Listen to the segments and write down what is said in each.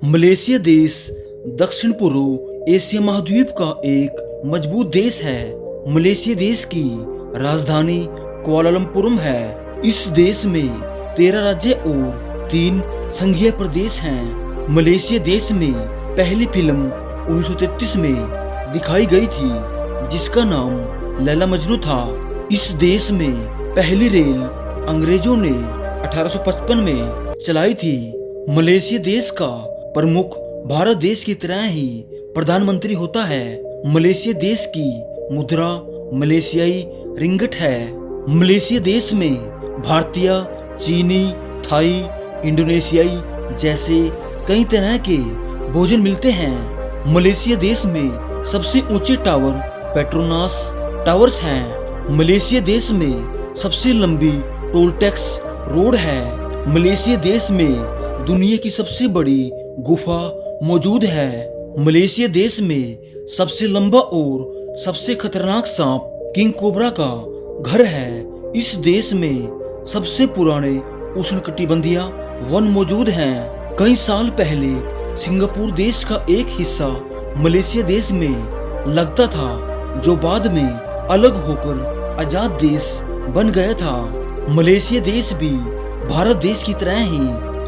Malaysia देश दक्षिण पूर्व एशिया महाद्वीप का एक मजबूत देश है। मलेशिया देश की राजधानी कुआलालंपुर है। इस देश में 13 राज्य और 3 संघीय प्रदेश हैं। मलेशिया देश में पहली फिल्म 1933 में दिखाई गई थी, जिसका नाम लैला मजनू था। इस देश में पहली रेल अंग्रेजों ने 1855 में चलाई थी। मलेशिया देश का प्रमुख भारत देश की तरह ही प्रधानमंत्री होता है। मलेशिया देश की मुद्रा मलेशियाई रिंगट है। मलेशिया देश में भारतीय, चीनी, थाई, इंडोनेशियाई जैसे कई तरह के भोजन मिलते हैं। मलेशिया देश में सबसे ऊंचे टावर पेट्रोनास टावर्स हैं। मलेशिया देश में सबसे लंबी टोल टैक्स रोड है। मलेशिया देश में दुनिया की सबसे बड़ी गुफा मौजूद है। मलेशिया देश में सबसे लंबा और सबसे खतरनाक सांप किंग कोबरा का घर है। इस देश में सबसे पुराने उष्णकटिबंधीय वन मौजूद हैं। कई साल पहले सिंगापुर देश का एक हिस्सा मलेशिया देश में लगता था, जो बाद में अलग होकर आजाद देश बन गया था। मलेशिया देश भी भारत देश की तरह ही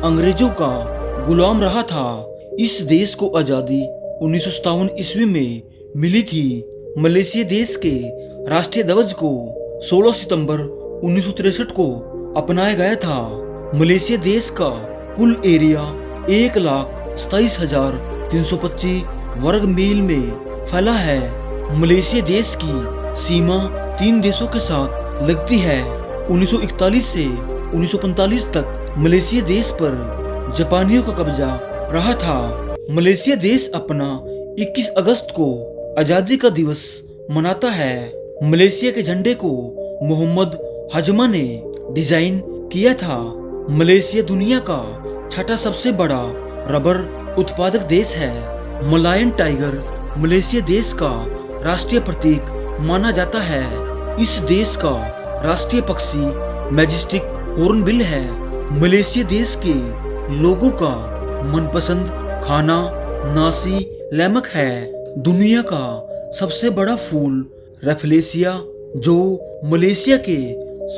अंग्रेजों का गुलाम रहा था। इस देश को आजादी 1957 ईस्वी में मिली थी। मलेशिया देश के राष्ट्रीय ध्वज को 16 सितंबर 1963 को अपनाया गया था। मलेशिया देश का कुल एरिया 1,27,325 वर्ग मील में फैला है। मलेशिया देश की सीमा 3 देशों के साथ लगती है। 1941 से 1945 तक मलेशिया देश पर जापानियों का कब्जा रहा था। मलेशिया देश अपना 21 अगस्त को आजादी का दिवस मनाता है। मलेशिया के झंडे को मोहम्मद हजमा ने डिजाइन किया था। मलेशिया दुनिया का छठा सबसे बड़ा रबर उत्पादक देश है। मलायन टाइगर मलेशिया देश का राष्ट्रीय प्रतीक माना जाता है। इस देश का राष्ट्रीय पक्षी मैजेस्टिक हॉर्नबिल है। मलेशिया देश के लोगों का मनपसंद खाना नासी लेमक है। दुनिया का सबसे बड़ा फूल रैफलेशिया, जो मलेशिया के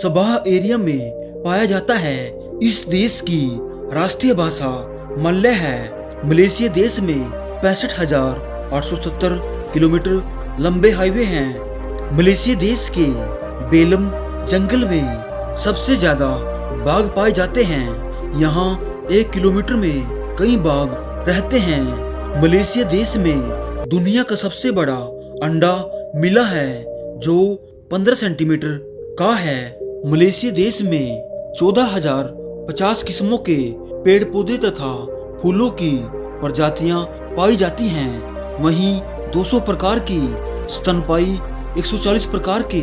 सबाह एरिया में पाया जाता है। इस देश की राष्ट्रीय भाषा मलय है। मलेशिया देश में 65,870 किलोमीटर लंबे हाईवे हैं। मलेशिया देश के बेलम जंगल में सबसे ज्यादा बाघ पाए जाते हैं। यहाँ 1 किलोमीटर में कई बाघ रहते हैं। मलेशिया देश में दुनिया का सबसे बड़ा अंडा मिला है, जो 15 सेंटीमीटर का है। मलेशिया देश में 14,050 किस्मों के पेड़ पौधे तथा फूलों की प्रजातियां पाई जाती हैं। वहीं 200 प्रकार की स्तनपायी, 140 प्रकार के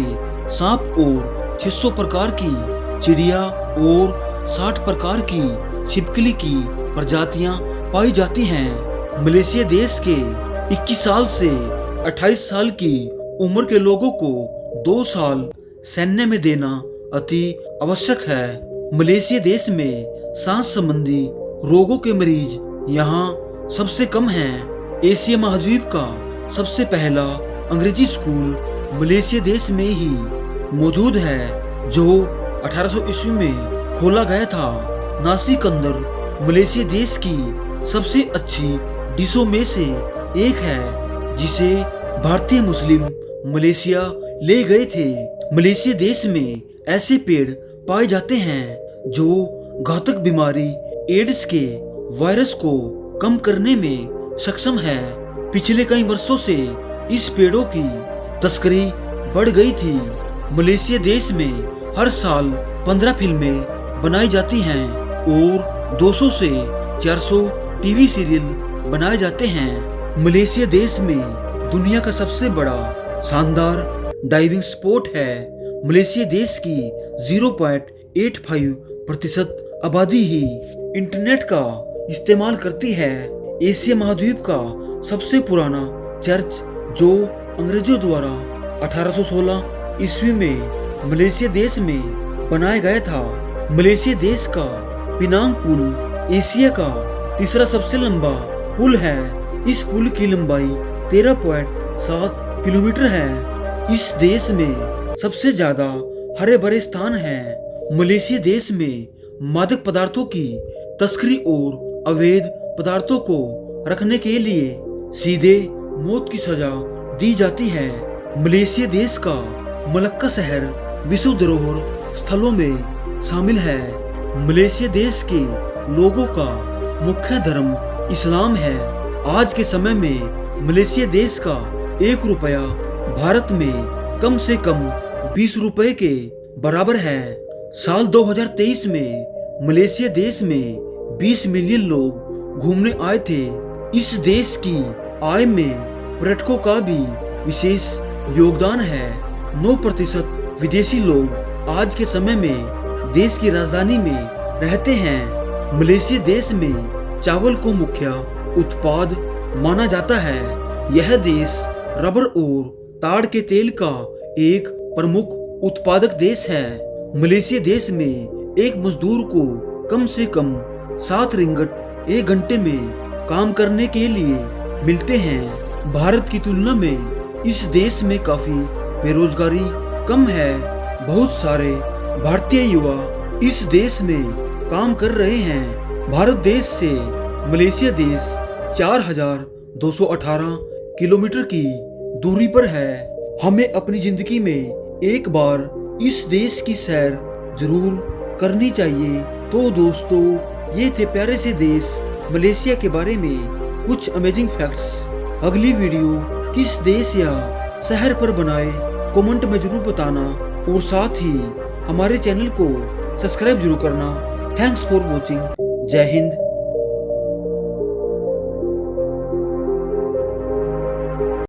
सांप और 600 प्रकार की चिड़िया और 60 प्रकार की छिपकली की प्रजातियां पाई जाती हैं। मलेशिया देश के 21 साल से 28 साल की उम्र के लोगों को 2 साल सैन्य में देना अति आवश्यक है। मलेशिया देश में सांस संबंधी रोगों के मरीज यहाँ सबसे कम हैं। एशिया महाद्वीप का सबसे पहला अंग्रेजी स्कूल मलेशिया देश में ही मौजूद है, जो 1800 ईस्वी में खोला गया था। नासी कंदर मलेशिया देश की सबसे अच्छी डिशों में से एक है, जिसे भारतीय मुस्लिम मलेशिया ले गए थे। मलेशिया देश में ऐसे पेड़ पाए जाते हैं जो घातक बीमारी एड्स के वायरस को कम करने में सक्षम है। पिछले कई वर्षों से इस पेड़ों की तस्करी बढ़ गई थी। मलेशिया देश में हर साल 15 फिल्में बनाई जाती हैं और 200 से 400 टीवी सीरियल बनाए जाते हैं। मलेशिया देश में दुनिया का सबसे बड़ा शानदार डाइविंग स्पॉट है। मलेशिया देश की 0.85% आबादी ही इंटरनेट का इस्तेमाल करती है। एशिया महाद्वीप का सबसे पुराना चर्च, जो अंग्रेजों द्वारा 1816 ईस्वी में मलेशिया देश में बनाया गया था। मलेशिया देश का पिनांग पुल एशिया का तीसरा सबसे लंबा पुल है। इस पुल की लंबाई 13.7 किलोमीटर है। इस देश में सबसे ज्यादा हरे भरे स्थान हैं। मलेशिया देश में मादक पदार्थों की तस्करी और अवैध पदार्थों को रखने के लिए सीधे मौत की सजा दी जाती है। मलेशिया देश का मलक्का शहर विश्व धरोहर स्थलों में शामिल है। मलेशिया देश के लोगों का मुख्य धर्म इस्लाम है। आज के समय में मलेशिया देश का 1 रुपया भारत में कम से कम 20 रुपए के बराबर है। साल 2023 में मलेशिया देश में 20 मिलियन लोग घूमने आए थे। इस देश की आय में पर्यटकों का भी विशेष योगदान है। 9% विदेशी लोग आज के समय में देश की राजधानी में रहते हैं। मलेशिया देश में चावल को मुख्य उत्पाद माना जाता है। यह देश रबर और ताड़ के तेल का एक प्रमुख उत्पादक देश है। मलेशिया देश में एक मजदूर को कम से कम 7 रिंगट 1 घंटे में काम करने के लिए मिलते हैं। भारत की तुलना में इस देश में काफी बेरोजगारी कम है। बहुत सारे भारतीय युवा इस देश में काम कर रहे हैं। भारत देश से मलेशिया देश 4218 किलोमीटर की दूरी पर है। हमें अपनी जिंदगी में एक बार इस देश की सैर जरूर करनी चाहिए। तो दोस्तों, ये थे प्यारे से देश मलेशिया के बारे में कुछ अमेजिंग फैक्ट्स। अगली वीडियो किस देश या शहर पर बनाए कमेंट में जरूर बताना और साथ ही हमारे चैनल को सब्सक्राइब जरूर करना। Thanks for watching. जय हिंद।